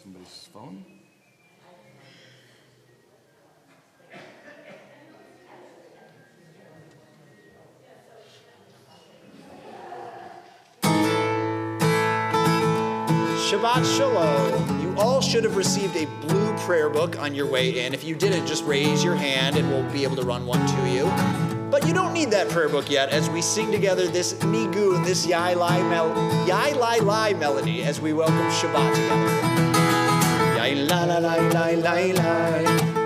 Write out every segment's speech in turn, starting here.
Somebody's phone? Shabbat Shalom. You all should have received a blue prayer book on your way in. If you didn't, just raise your hand and we'll be able to run one to you. But you don't need that prayer book yet as we sing together this nigun, this Yai Lai Lai melody as we welcome Shabbat together. Yai la la la la la la,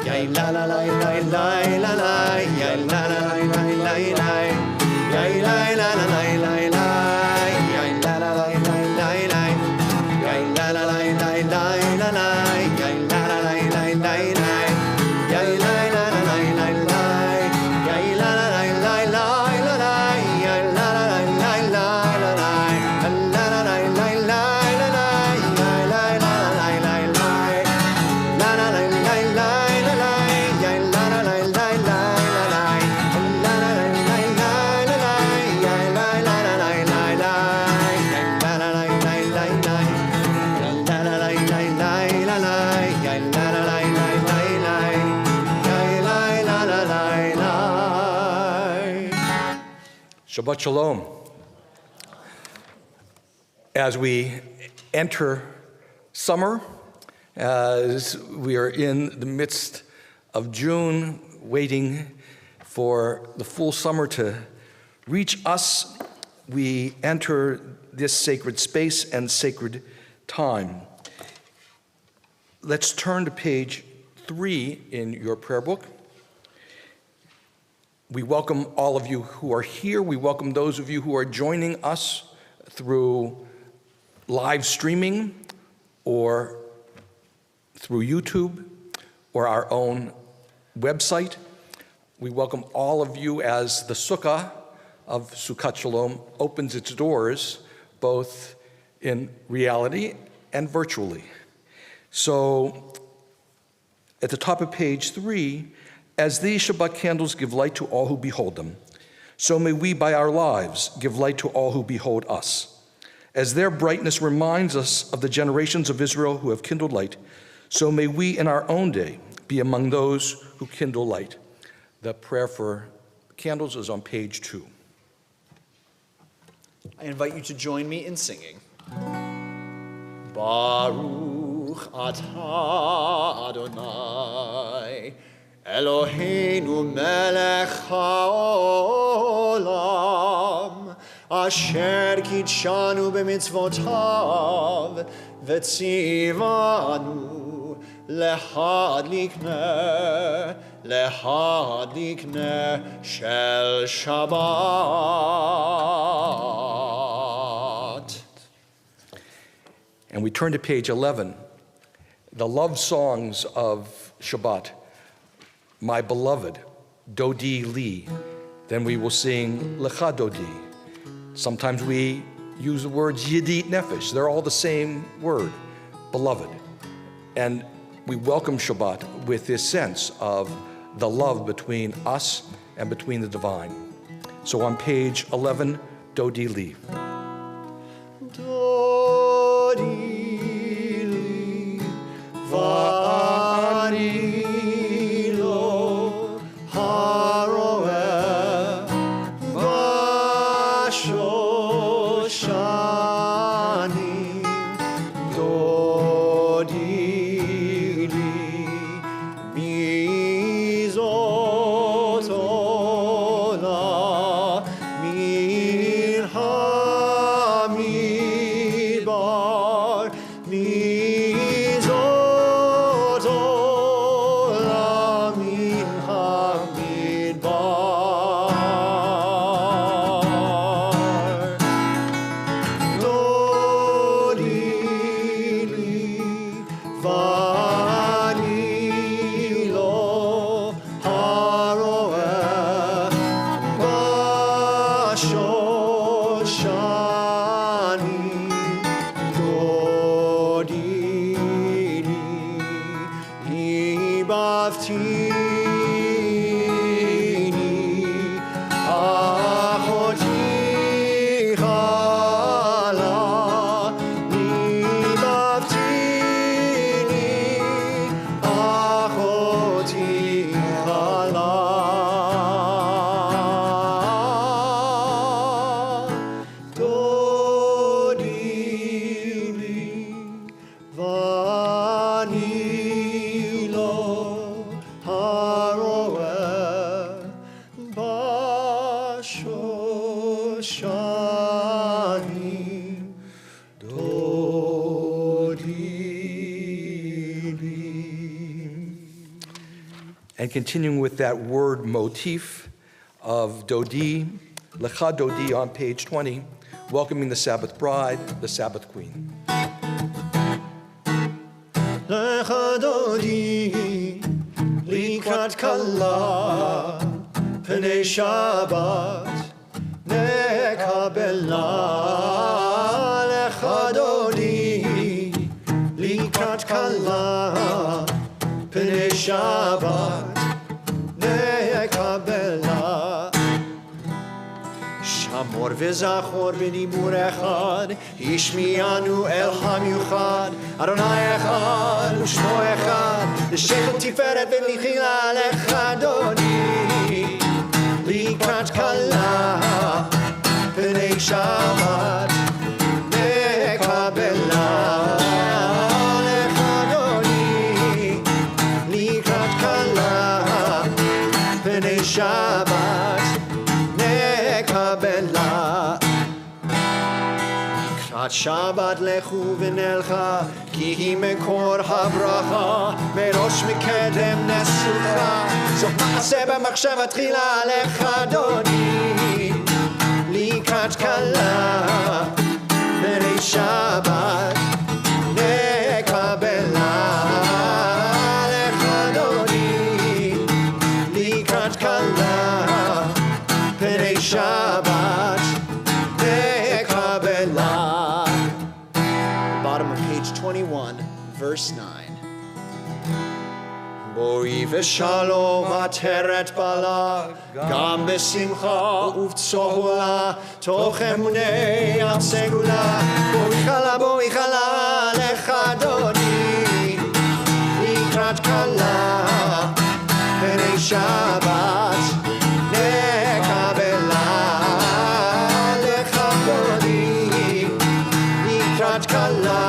Yai la la la la la la la, Yai la la la la la la, Yai la la la la la la, Yai la la la la la la, Yai la la la la la la, Yai la la la la la la, Yai la la la la la la, Yai la la la la la la, Yai la la la la la la, la la la la la la, Yai la la la la la la, la la la la la la, Yai la la la la la la, la la la la la la, Yai la la la la la la, Yai la la la la la la, la la la la la la, Yai la la la la la la, Yai la la la la la. Shabbat Shalom. As we enter summer, as we are in the midst of June, waiting for the full summer to reach us, we enter this sacred space and sacred time. Let's turn to page 3 in your prayer book. We welcome all of you who are here. We welcome those of you who are joining us through live streaming or through YouTube or our own website. We welcome all of you as the Sukkah of Sukkot Shalom opens its doors both in reality and virtually. So at the top of page 3, as these Shabbat candles give light to all who behold them, so may we by our lives give light to all who behold us. As their brightness reminds us of the generations of Israel who have kindled light, so may we in our own day be among those who kindle light. The prayer for candles is on page 2. I invite you to join me in singing. Baruch atah Adonai, Eloheinu melech haolam, asher kitshanu b'mitzvotav, v'tzivanu lehadlik ner shel Shabbat. And we turn to page 11, the love songs of Shabbat. My beloved, Dodi Li. Then we will sing Lecha Dodi. Sometimes we use the words Yedit Nefesh. They're all the same word, beloved. And we welcome Shabbat with this sense of the love between us and between the divine. So on page 11, Dodi Li. Dodi Li Va'ani And continuing with that word motif of Dodi, Lecha Dodi on page 20, welcoming the Sabbath bride, the Sabbath queen. Lecha Dodi, likrat kala, pnei Shabbat, nekabela. Lecha Dodi, likrat kala, pnei Shabbat, nekabela. Shamor v'zachor b'dibur echad, ishmianu el hamiuchad, Adonai echad u'shmo echad, l'shechel tiferet v'lichila lecha Dodi, likrat kala, pnei Shabbat, nekabela. Lecha Dodi, likrat kala, pnei Shabbat, nekabela. Likrat Shabbat lechu v'nelcha, ki hi mekor habracha, merosh mekedem nesucha, sof ma'aseh b'machshava tchila. Lecha Dodi, likrat kala, pnei Shabbat, nekabela. Lecha Dodi, likrat kala, pnei Shabbat, nekabela. Bottom of page 21, verse 9. Boi v'shalom ateret bala, gam b'simcha uv'tzohula, toch emunei al segula. Boi chala, lecha Dodi, likrat kala, pnei Shabbat, nekabela. Lecha Dodi, likrat kala,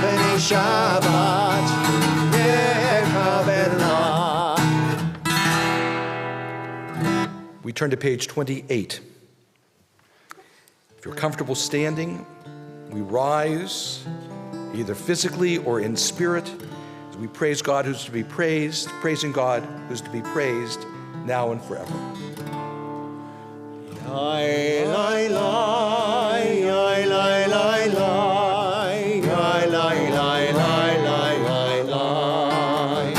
pnei Shabbat, nekabela. We turn to page 28. If you're comfortable standing, we rise, either physically or in spirit, as we praise God who's to be praised, praising God who's to be praised now and forever. Lai, lai, lai, lai, lai, lai, lai, lai, lai, lai, lai, lai, lai, lai.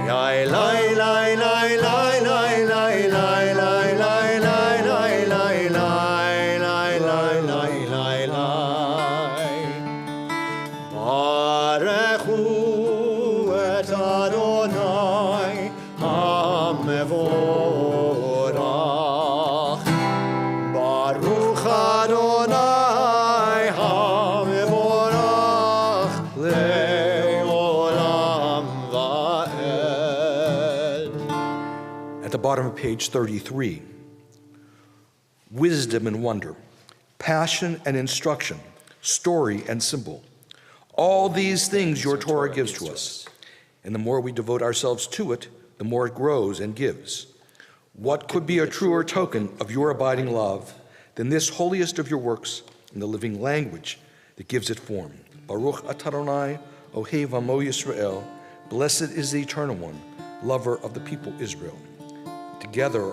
Lai, lai, lai, lai, lai, lai, lai, lai, lai, lai, lai, lai, lai, lai, lai, lai, lai, lai, lai. Barechu et Adonai hamevorach. Baruch Adonai hamevorach le'olam va'ed. At the bottom of page 33, wisdom and wonder, passion and instruction, story and symbol. All these things your Torah gives to us. And the more we devote ourselves to it, the more it grows and gives. What could be a truer token of your abiding love than this holiest of your works in the living language that gives it form? Baruch atah Adonai, Ohev Amo Yisrael. Blessed is the Eternal One, lover of the people Israel. Together,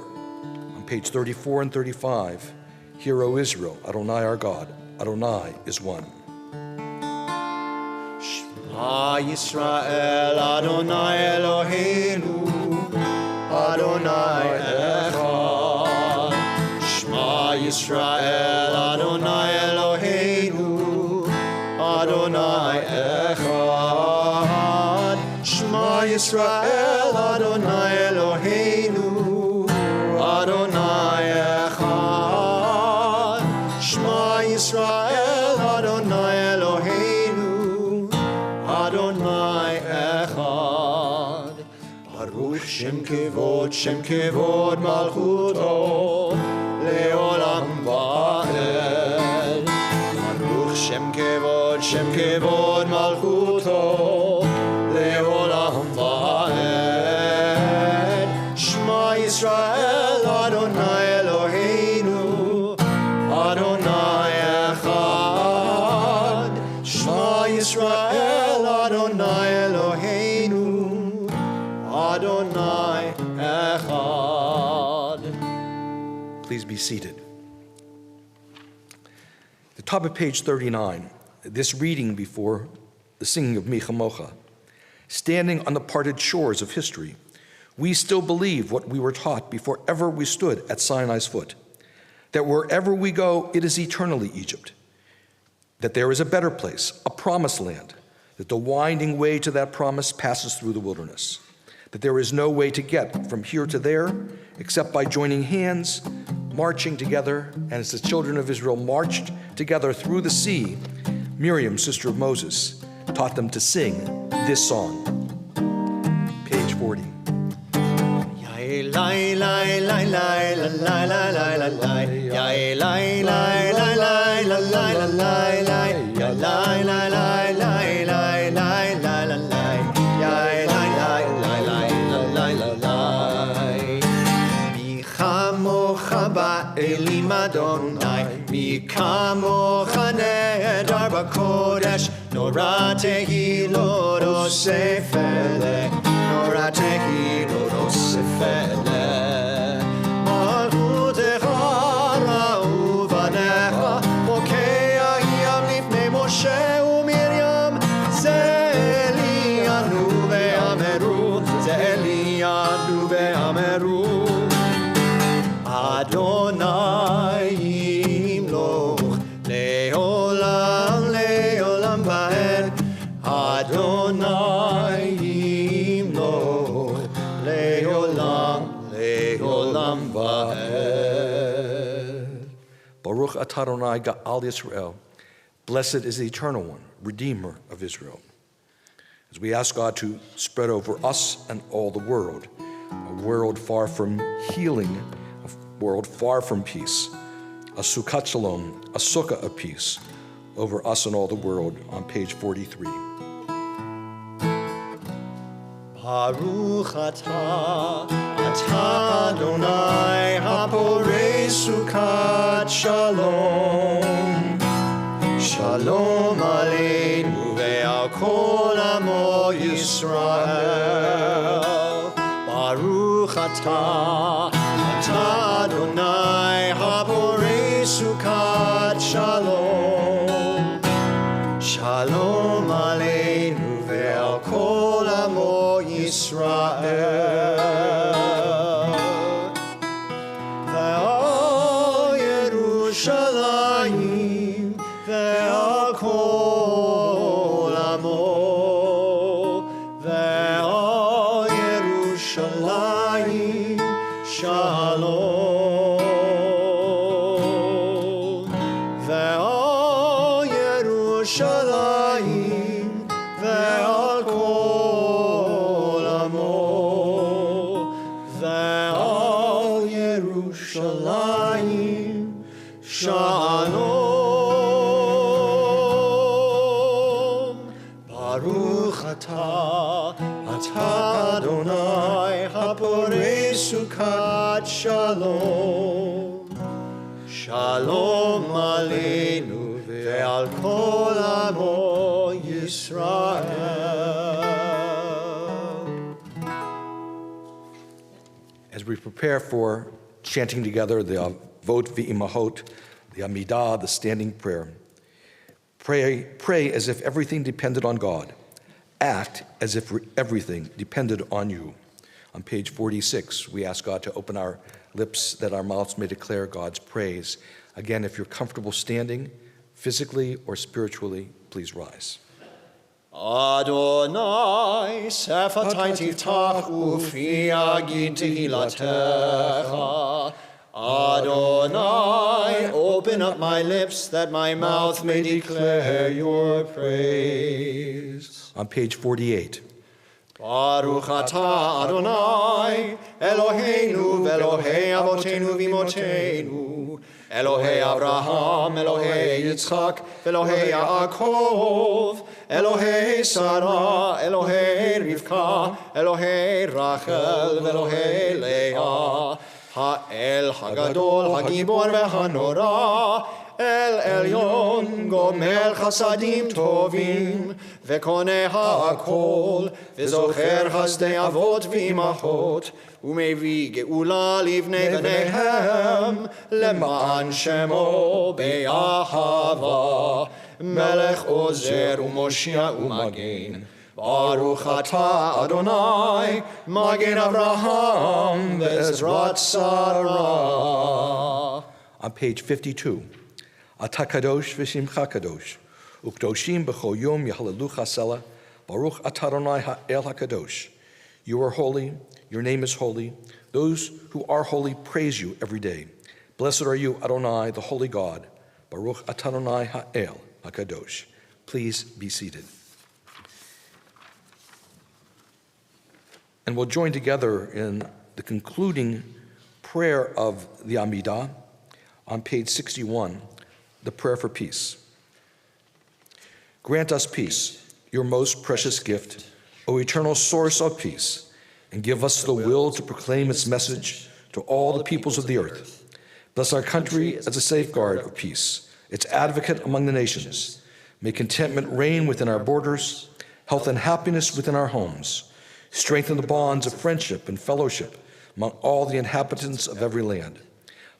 on page 34 and 35, hear, O Israel, Adonai our God, Adonai is one. Shema Yisrael, Adonai Eloheinu, Adonai echad. Shema Yisrael, Adonai Eloheinu, Adonai echad. Shema Yisrael, Adonai Eloheinu, Adonai echad. Shema Yisrael, Adonai Eloheinu, Adonai echad. Baruch Shem Kevod Malchuto, Leolam Va'ed. Baruch Shem Kevod Malchuto, Leolam Va'ed. Shema Yisrael, Adonai Eloheinu, Adonai echad. Shema Yisrael, Adonai Eloheinu, Please be seated. The top of page 39, this reading before the singing of Mi Chamocha. Standing on the parted shores of history, we still believe what we were taught before ever we stood at Sinai's foot, that wherever we go, it is eternally Egypt, that there is a better place, a promised land, that the winding way to that promise passes through the wilderness, that there is no way to get from here to there except by joining hands, marching together, and as the children of Israel marched together through the sea, Miriam, sister of Moses, taught them to sing this song. Page 40. Elim Adonai, mi kamocha nehedar b'kodesh, noratehi lo rosefele, noratehi lo rosefele. Malchutecha ra'u vanecha, mokea yam lifnei Moshe u'Miriam, ze Elianu ve'ameru, ze Elianu ve'ameru. Adonai yimloch leolam leolam vaed. Adonai yimloch leolam leolam vaed. Baruch atah Adonai Ga'al Yisrael. Blessed is the Eternal One, Redeemer of Israel. As we ask God to spread over us and all the world, a world far from healing, a world far from peace, a Sukkat Shalom, a Sukkah of peace over us and all the world on page 43. Baruch atah Adonai haporei Sukkat Shalom. Shalom aleinu ve'al kol amo Yisrael. Baruch atah Adonai haporei Sukkat Shalom. Shalom aleinu ve'al kol amo Yisrael. Ve'al Yerushalayim ve'al kol amo. Ve'al Yerushalayim Shalom. Ve'al Yerushalayim ve'al kol amo. Ve'al Yerushalayim Shalom. Baruch atah Adonai haporei Sukkat Shalom. Shalom aleinu ve'al kol amo Yisrael. As we prepare for chanting together the Avot V'Imahot, the Amidah, the standing prayer, pray as if everything depended on God. Act as if everything depended on you. On page 46, we ask God to open our lips that our mouths may declare God's praise. Again, if you're comfortable standing, physically or spiritually, please rise. Adonai, sefatai tiftach ufi agid tehilatecha. Adonai, open up my lips that my mouth may declare your praise. On page 48. Baruch atah Adonai, Eloheinu ve'Elohei avotenu v'imotenu, Elohei Avraham, Elohei Yitzchak, ve'Elohei Yaakov, Elohei Sarah, Elohei Rivka, Elohei Rachel, ve'Elohei Leah, Ha'el Hagadol, Hagibor ve'Hanora, אל עליון גומל חסדים טובים וקונה הכל וזוכר חסדי אבות ואימהות ומביא גאולה לבני בניהם למען שמו באהבה מלך עוזר ומושיע ומגן ברוך אתה אדוני מגן אברהם ועזרת שרה. On page 52, Ata kadosh v'shimcha kadosh, ukdoshim b'chol yom yahalelucha sela, baruch ata Adonai ha'el hakadosh. You are holy, your name is holy. Those who are holy praise you every day. Blessed are you, Adonai, the holy God. Baruch ata Adonai ha'el hakadosh. Please be seated. And we'll join together in the concluding prayer of the Amidah on page 61, the prayer for peace. Grant us peace, your most precious gift, O eternal source of peace, and give us the will to proclaim its message to all the peoples of the earth. Bless our country as a safeguard of peace, its advocate among the nations. May contentment reign within our borders, health and happiness within our homes. Strengthen the bonds of friendship and fellowship among all the inhabitants of every land.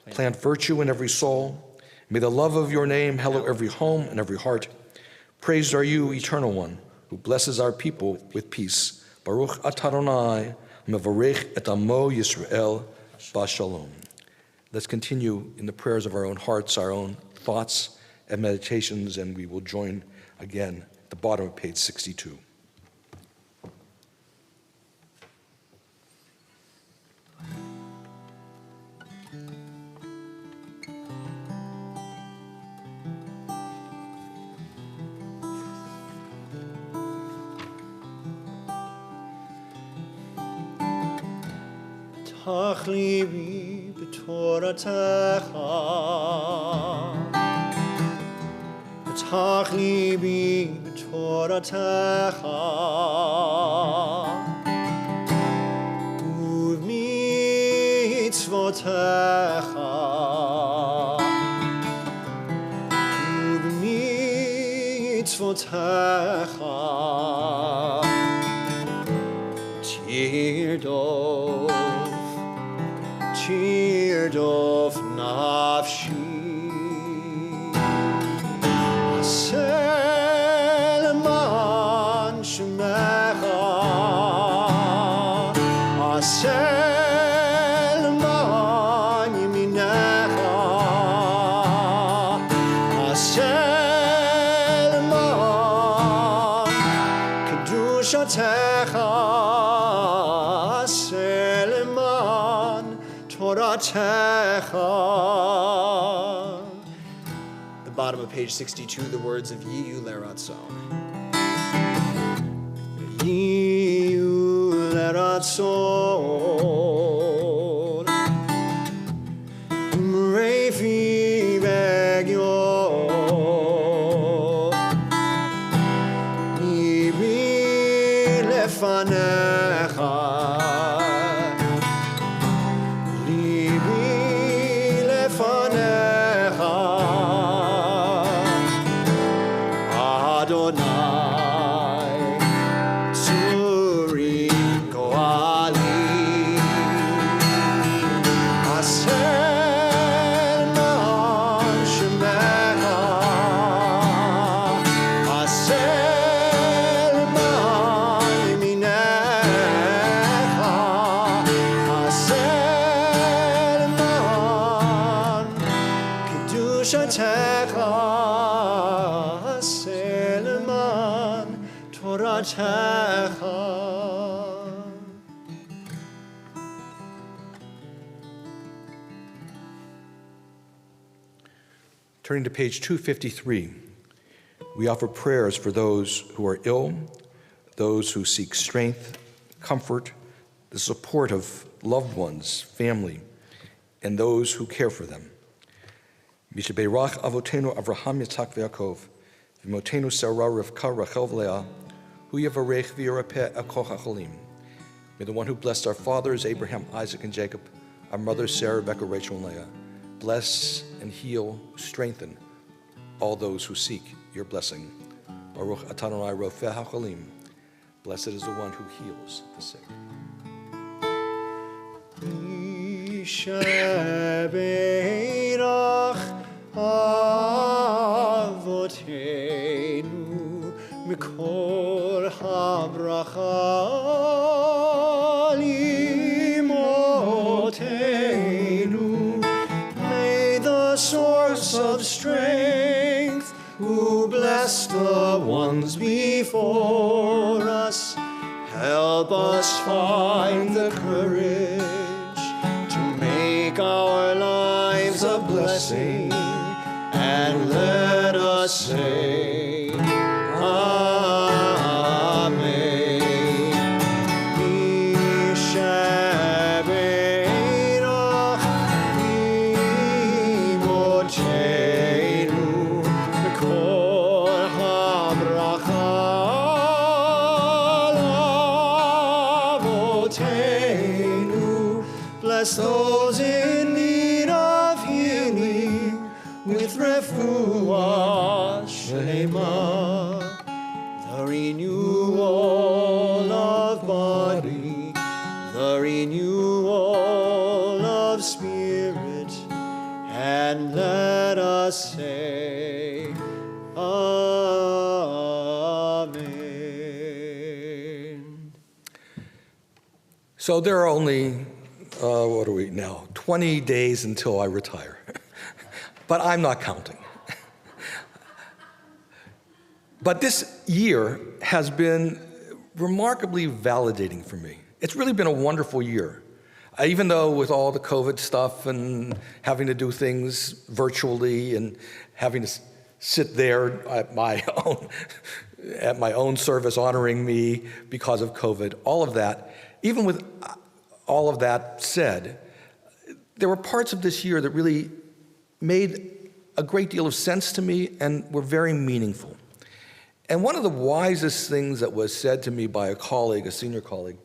Plant virtue in every soul. May the love of your name hallow every home and every heart. Praised are you, Eternal One, who blesses our people with peace. Baruch atah Adonai, mevarech et amo Yisrael, b'shalom. Let's continue in the prayers of our own hearts, our own thoughts and meditations, and we will join again at the bottom of page 62. פתח ליבי בתורתך, פתח ליבי בתורתך, ובמצוותיך, ובמצוותיך, תרדוף נפשי. עשה למען שמך, עשה למען ימינך, עשה למען קדושתך, עשה למען the bottom of page 62, the words of Yiyu Leratzon. Yiyu Leratzon, Mrefi Begyo, Nibi Lefanecha, Turning to page 253, we offer prayers for those who are ill, those who seek strength, comfort, the support of loved ones, family, and those who care for them. Mishabeirach avotenu Avraham Yitzhak v'Yaakov, v'motenu Sarah Rivka Rachel v'Leah, hu yavarech v'yirapeh ekoch hacholim. May the one who blessed our fathers, Abraham, Isaac, and Jacob, our mothers, Sarah, Rebecca, Rachel, and Leah, bless and heal, strengthen all those who seek your blessing. Baruch atah Adonai rofeh hacholim. Blessed is the one who heals the sick. Yishabeirach Avotenu mikol habracha limotenu. May the source of strength, who blessed the ones before us, help us find the courage to make our lives a blessing, and let us say, Amen. Yishabeirach imotenu mikol habracha lavotenu. Bless those in need of healing with refuah shlema, the renewal of body, the renewal of spirit, and let us say, Amen. So there are only, 20 days until I retire. But I'm not counting. But this year has been remarkably validating for me. It's really been a wonderful year. Even though with all the COVID stuff and having to do things virtually and having to sit there at my own service honoring me because of COVID, all of that, even with all of that said, there were parts of this year that really made a great deal of sense to me and were very meaningful. And one of the wisest things that was said to me by a colleague, a senior colleague,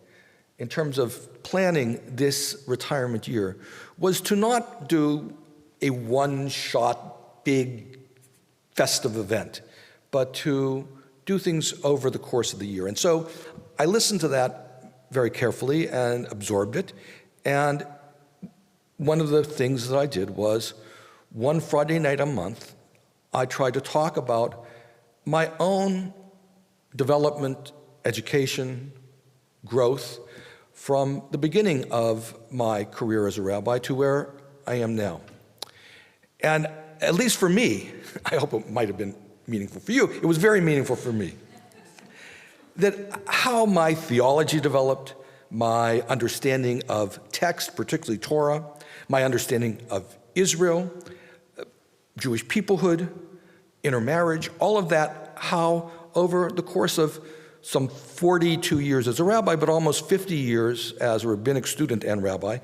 in terms of planning this retirement year, was to not do a one-shot, big, festive event, but to do things over the course of the year. And so I listened to that very carefully and absorbed it. And one of the things that I did was, one Friday night a month, I tried to talk about my own development, education, growth, from the beginning of my career as a rabbi to where I am now. And at least for me, I hope it might have been meaningful for you, it was very meaningful for me, that how my theology developed, my understanding of text, particularly Torah, my understanding of Israel, Jewish peoplehood, intermarriage, all of that, how over the course of some 42 years as a rabbi, but almost 50 years as a rabbinic student and rabbi,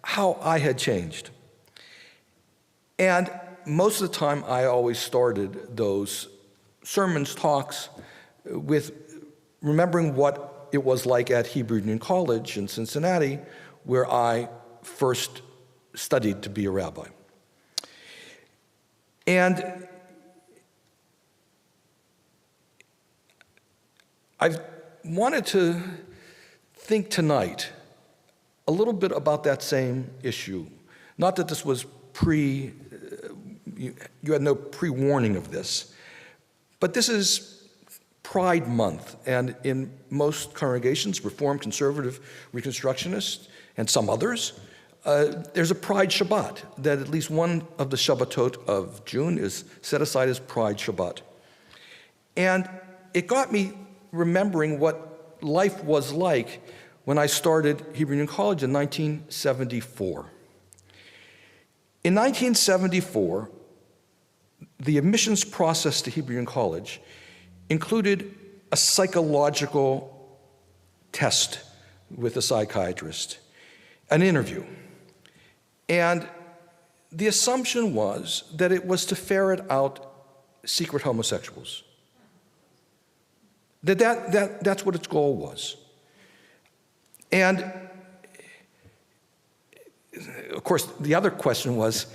how I had changed. And most of the time, I always started those sermons, talks, with remembering what it was like at Hebrew Union College in Cincinnati, where I first studied to be a rabbi. And I wanted to think tonight a little bit about that same issue. Not that this was you had no pre-warning of this, but this is Pride Month, and in most congregations, Reformed, Conservative, Reconstructionists, and some others, there's a Pride Shabbat, that at least one of the Shabbatot of June is set aside as Pride Shabbat. And it got me remembering what life was like when I started Hebrew Union College in 1974. In 1974, the admissions process to Hebrew Union College included a psychological test with a psychiatrist, an interview. And the assumption was that it was to ferret out secret homosexuals. That's what its goal was. And of course, the other question was,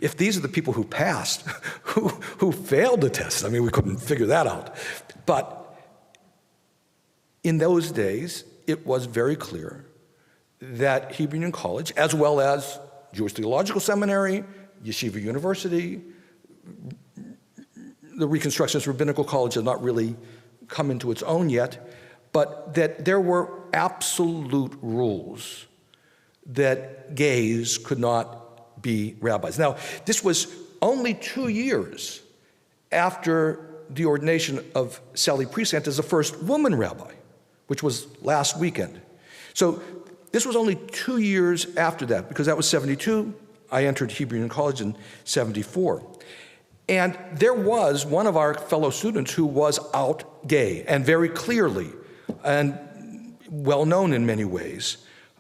if these are the people who passed, who failed the test? I mean, we couldn't figure that out. But in those days, it was very clear that Hebrew Union College, as well as Jewish Theological Seminary, Yeshiva University, the Reconstructionist Rabbinical College had not really come into its own yet, but that there were absolute rules that gays could not be rabbis. Now, this was only 2 years after the ordination of Sally Prescott as the first woman rabbi, which was last weekend. So this was only 2 years after that, because that was 72. I entered Hebrew Union College in 74. And there was one of our fellow students who was out gay, and very clearly, and well known in many ways.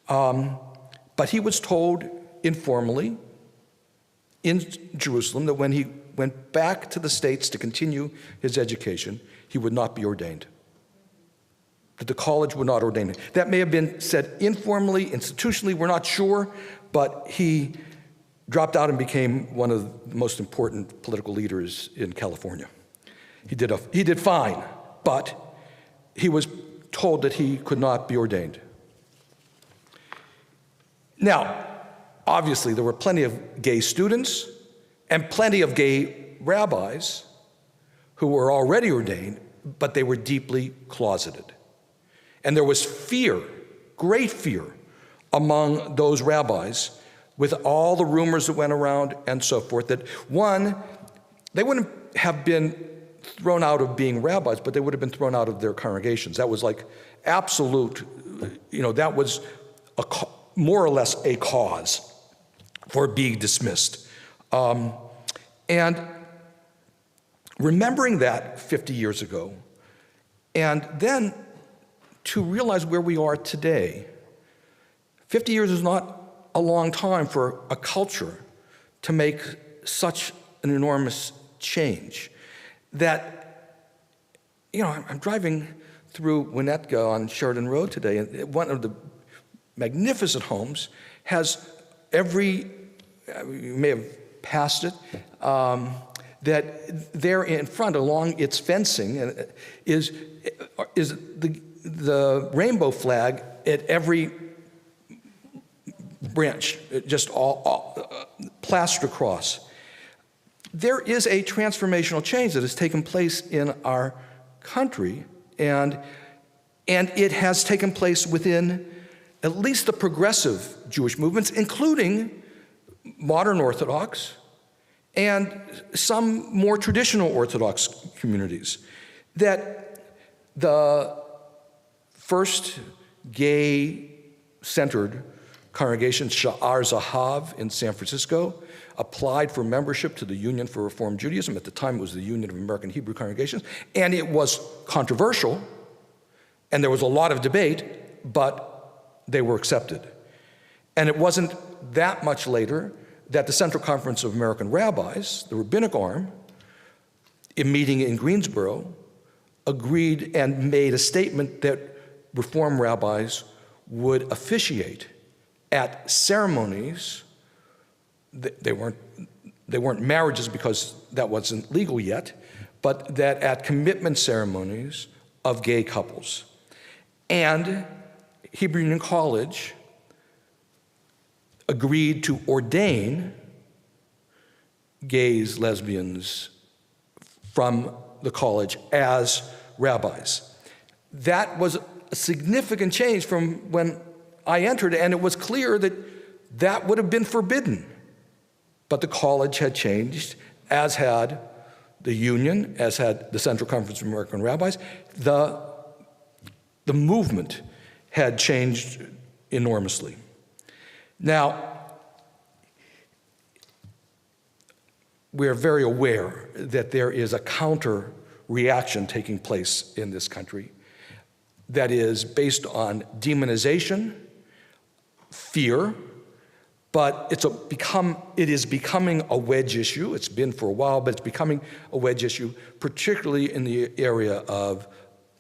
But he was told informally in Jerusalem that when he went back to the States to continue his education, he would not be ordained, that the college would not ordain him. That may have been said informally, institutionally, we're not sure, but he dropped out and became one of the most important political leaders in California. He did fine, but he was told that he could not be ordained. Now, obviously, there were plenty of gay students and plenty of gay rabbis who were already ordained, but they were deeply closeted. And there was fear, great fear, among those rabbis with all the rumors that went around and so forth, that one, they wouldn't have been thrown out of being rabbis, but they would have been thrown out of their congregations. That was like absolute, that was more or less a cause for being dismissed. And remembering that 50 years ago, and then to realize where we are today, 50 years is not a long time for a culture to make such an enormous change. That, I'm driving through Winnetka on Sheridan Road today, and one of the magnificent homes has you may have passed it, that there in front along its fencing is the rainbow flag at every branch, just all plastered across. There is a transformational change that has taken place in our country, and it has taken place within at least the progressive Jewish movements, including modern Orthodox and some more traditional Orthodox communities, that the first gay-centered congregation, Sha'ar Zahav in San Francisco, applied for membership to the Union for Reform Judaism. At the time, it was the Union of American Hebrew Congregations, and it was controversial, and there was a lot of debate, but they were accepted. And it wasn't that much later that the Central Conference of American Rabbis, the rabbinic arm, in meeting in Greensboro, agreed and made a statement that Reform rabbis would officiate at ceremonies. They weren't marriages because that wasn't legal yet, but that at commitment ceremonies of gay couples. And Hebrew Union College agreed to ordain gays, lesbians from the college as rabbis. That was a significant change from when I entered, and it was clear that that would have been forbidden. But the college had changed, as had the union, as had the Central Conference of American Rabbis. The movement had changed enormously. Now, we are very aware that there is a counter reaction taking place in this country that is based on demonization, fear, but it is becoming a wedge issue. It's been for a while, but it's becoming a wedge issue, particularly in the area of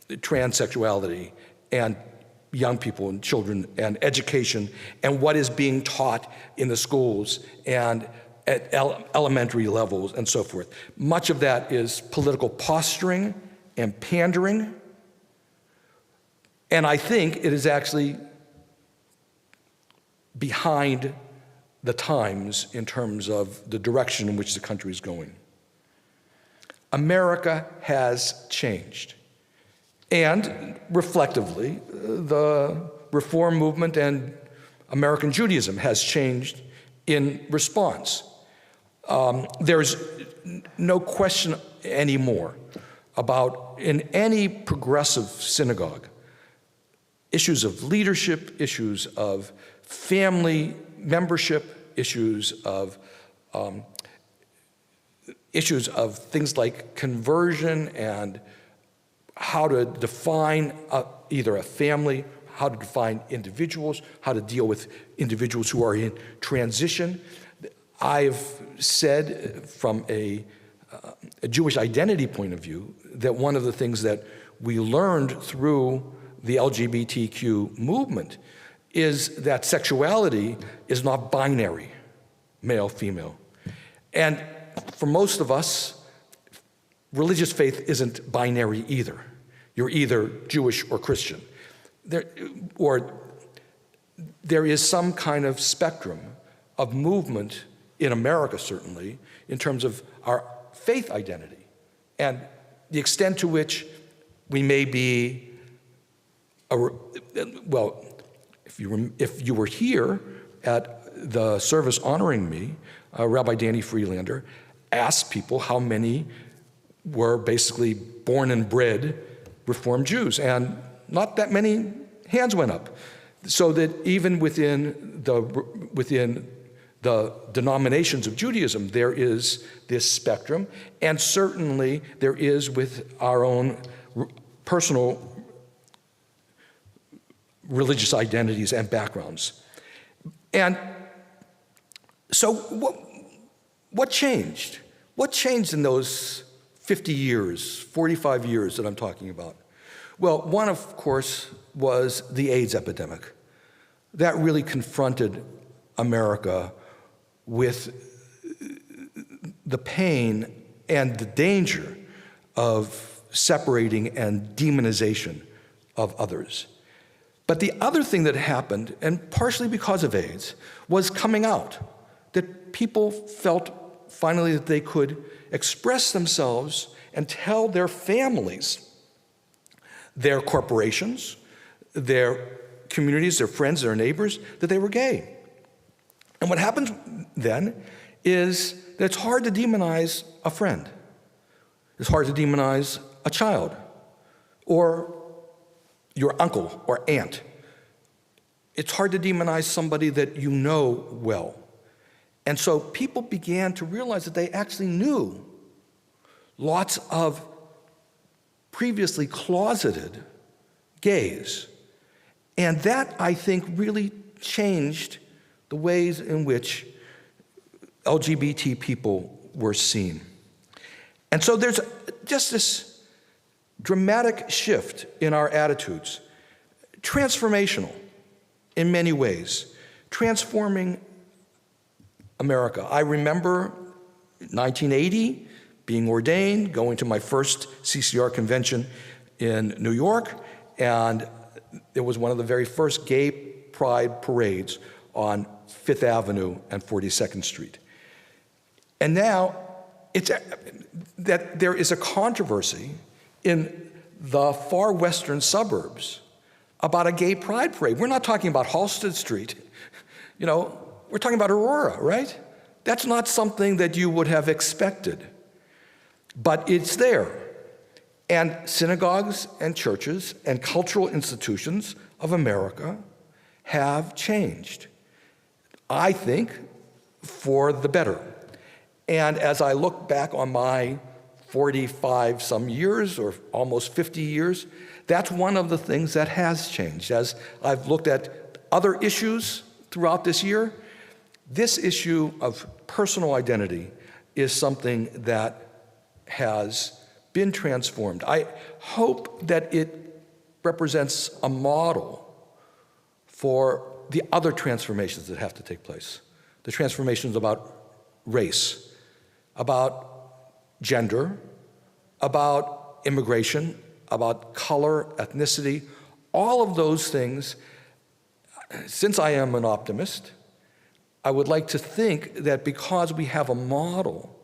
transsexuality and young people and children and education and what is being taught in the schools and at elementary levels and so forth. Much of that is political posturing and pandering. And I think it is actually behind the times in terms of the direction in which the country is going. America has changed. And reflectively, the reform movement and American Judaism has changed in response. There's no question anymore about, in any progressive synagogue, issues of leadership, issues of family membership, issues of things like conversion and how to define either a family, how to define individuals, how to deal with individuals who are in transition. I've said from a Jewish identity point of view that one of the things that we learned through the LGBTQ movement is that sexuality is not binary, male, female. And for most of us, religious faith isn't binary either. You're either Jewish or Christian. There is some kind of spectrum of movement in America, certainly, in terms of our faith identity and the extent to which we may be, well, if you were here at the service honoring me, Rabbi Danny Freelander asked people how many were basically born and bred Reformed Jews, and not that many hands went up. So that even within the denominations of Judaism, there is this spectrum, and certainly there is with our own personal religious identities and backgrounds. And so what changed? What changed in those 50 years, 45 years that I'm talking about? Well, one, of course, was the AIDS epidemic. That really confronted America with the pain and the danger of separating and demonization of others. But the other thing that happened, and partially because of AIDS, was coming out. That people felt finally that they could express themselves and tell their families, their corporations, their communities, their friends, their neighbors, that they were gay. And what happens then is that it's hard to demonize a friend. It's hard to demonize a child or your uncle or aunt. It's hard to demonize somebody that you know well. And so people began to realize that they actually knew lots of previously closeted gays. And that, I think, really changed the ways in which LGBT people were seen. And so there's just this dramatic shift in our attitudes, transformational in many ways, transforming America. I remember 1980, being ordained, going to my first CCR convention in New York, and it was one of the very first gay pride parades on Fifth Avenue and 42nd Street. And now it's that there is a controversy in the far western suburbs about a gay pride parade. We're not talking about Halsted Street, we're talking about Aurora, right? That's not something that you would have expected, but it's there. And synagogues and churches and cultural institutions of America have changed, I think, for the better. And as I look back on my 45 some years or almost 50 years, that's one of the things that has changed. As I've looked at other issues throughout this year, this issue of personal identity is something that has been transformed. I hope that it represents a model for the other transformations that have to take place. The transformations about race, about gender, about immigration, about color, ethnicity, all of those things. Since I am an optimist, I would like to think that because we have a model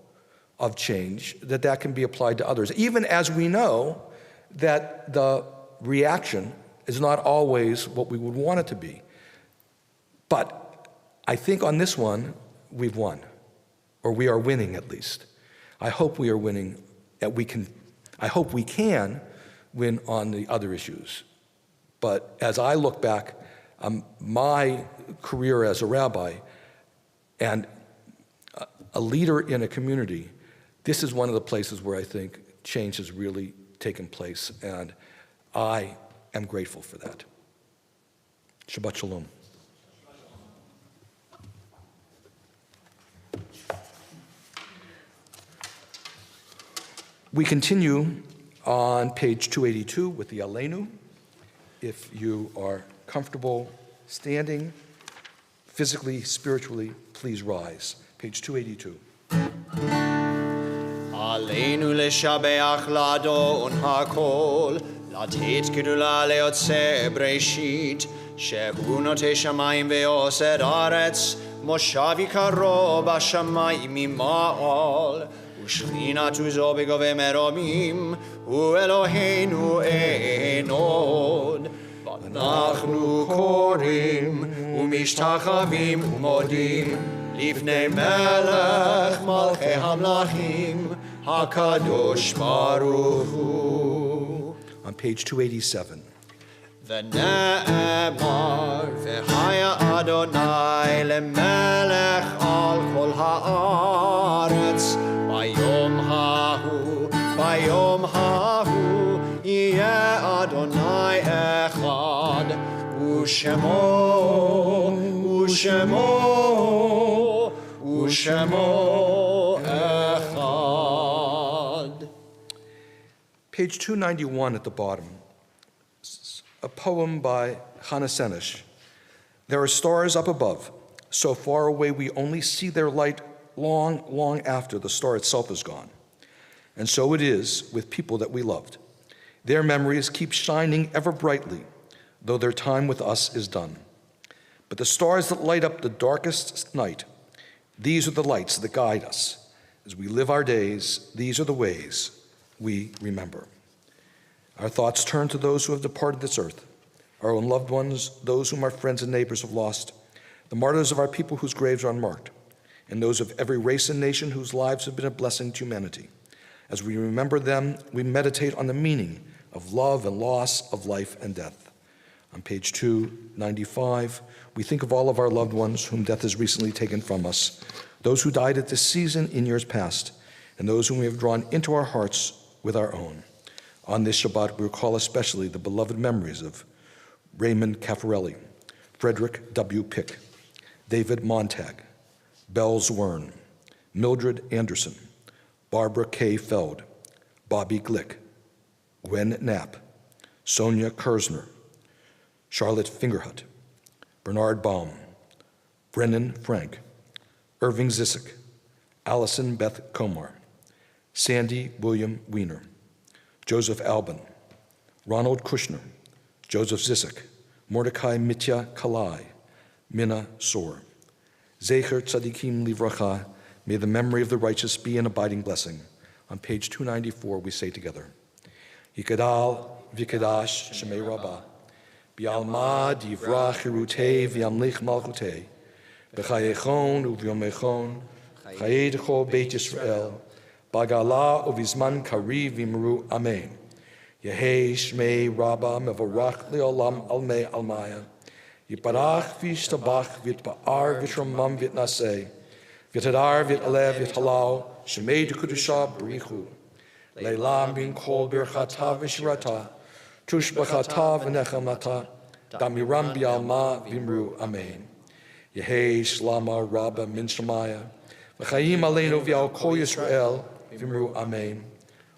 of change, that can be applied to others, even as we know that the reaction is not always what we would want it to be. But I think on this one, we've won, or we are winning at least. I hope we are winning, I hope we can win on the other issues. But as I look back, my career as a rabbi and a leader in a community, this is one of the places where I think change has really taken place, and I am grateful for that. Shabbat Shalom. We continue on page 282 with the Aleinu. If you are comfortable standing, physically, spiritually, please rise. Page 282. עלינו לשבח לאדון הכל, לתת גדולה ליוצא בראשית, שהוא נוטה שמיים ועושה ארץ, מושב יקרו בשמיים ממעל, ושכינת עוזו בגובה מרומים, הוא אלוהינו אין עוד. ואנחנו קוראים ומשתחווים ומודים לפני מלך מלכי המלכים, הקדוש ברוך הוא. On page 287. ונאמר, והיה אדוני למלך על כל הארץ, ביום ההוא יהיה אדוני אחד, ושמו אחד. Page 291 at the bottom. A poem by Hannah Senesh. There are stars up above, so far away we only see their light long, long after the star itself is gone. And so it is with people that we loved. Their memories keep shining ever brightly, though their time with us is done. But the stars that light up the darkest night, these are the lights that guide us. As we live our days, these are the ways we remember. Our thoughts turn to those who have departed this earth, our own loved ones, those whom our friends and neighbors have lost, the martyrs of our people whose graves are unmarked, and those of every race and nation whose lives have been a blessing to humanity. As we remember them, we meditate on the meaning of love and loss, of life and death. On page 295, we think of all of our loved ones whom death has recently taken from us, those who died at this season in years past, and those whom we have drawn into our hearts with our own. On this Shabbat, we recall especially the beloved memories of Raymond Caffarelli, Frederick W. Pick, David Montag, Belle Zwern, Mildred Anderson, Barbara K. Feld, Bobby Glick, Gwen Knapp, Sonia Kersner, Charlotte Fingerhut, Bernard Baum, Brennan Frank, Irving Zissik, Allison Beth Komar, Sandy William Wiener, Joseph Albin, Ronald Kushner, Joseph Zissik, Mordecai Mitya Kalai, Minna Sor. Zecher Tzadikim Livracha, may the memory of the righteous be an abiding blessing. On page 294, we say together, Yikadal v'kadash shemei rabbah, bi'alma divrach hirutei v'yamlich malchutei, b'chayechon u'v'yomechon, chayedecho beit Yisrael, Bagala uvizman kari v'imru amen. Yehei shmei rabbah mevorach le'olam almei almaya. Yiparach v'yishtabach v'yitba'ar v'yitramam v'yitnaseh. V'yitadar v'yitalev v'yithalau shmei d'kudusha b'richu. Le'lam bin kol birchata v'shirata. Tushbachata v'nechamata. Damiram b'yalma v'imru amen. Yehei shlama rabbah min shemaya. V'chayim aleinu v'yal kol Yisrael. V'imru amen.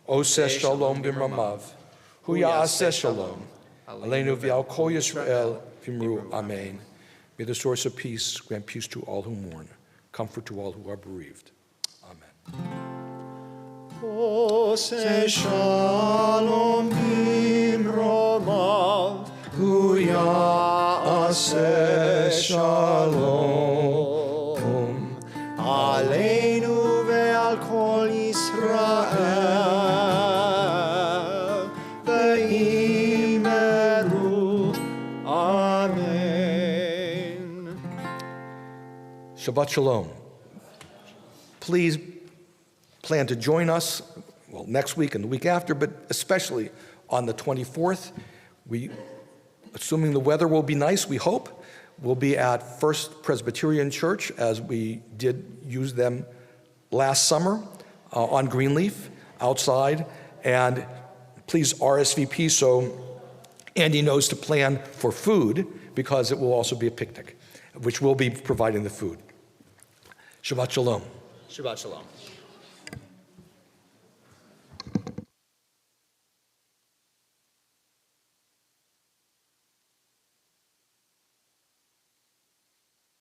Oseh shalom b'mramav. Hu ya'aseh shalom. Aleinu v'yal kol Yisrael. V'imru amen. May the source of peace grant peace to all who mourn. comfort to all who are bereaved. Amen. Ose shalom bimromav, huya ase shalom, aleinu ve'al kol Yisrael, ve'imeru, amen. Shabbat Shalom. Please plan to join us, well, next week and the week after, but especially on the 24th. Assuming the weather will be nice, we hope, we'll be at First Presbyterian Church, as we did use them last summer on Greenleaf outside. And please RSVP so Andy knows to plan for food, because it will also be a picnic, which will be providing the food. Shabbat Shalom. Shabbat shalom.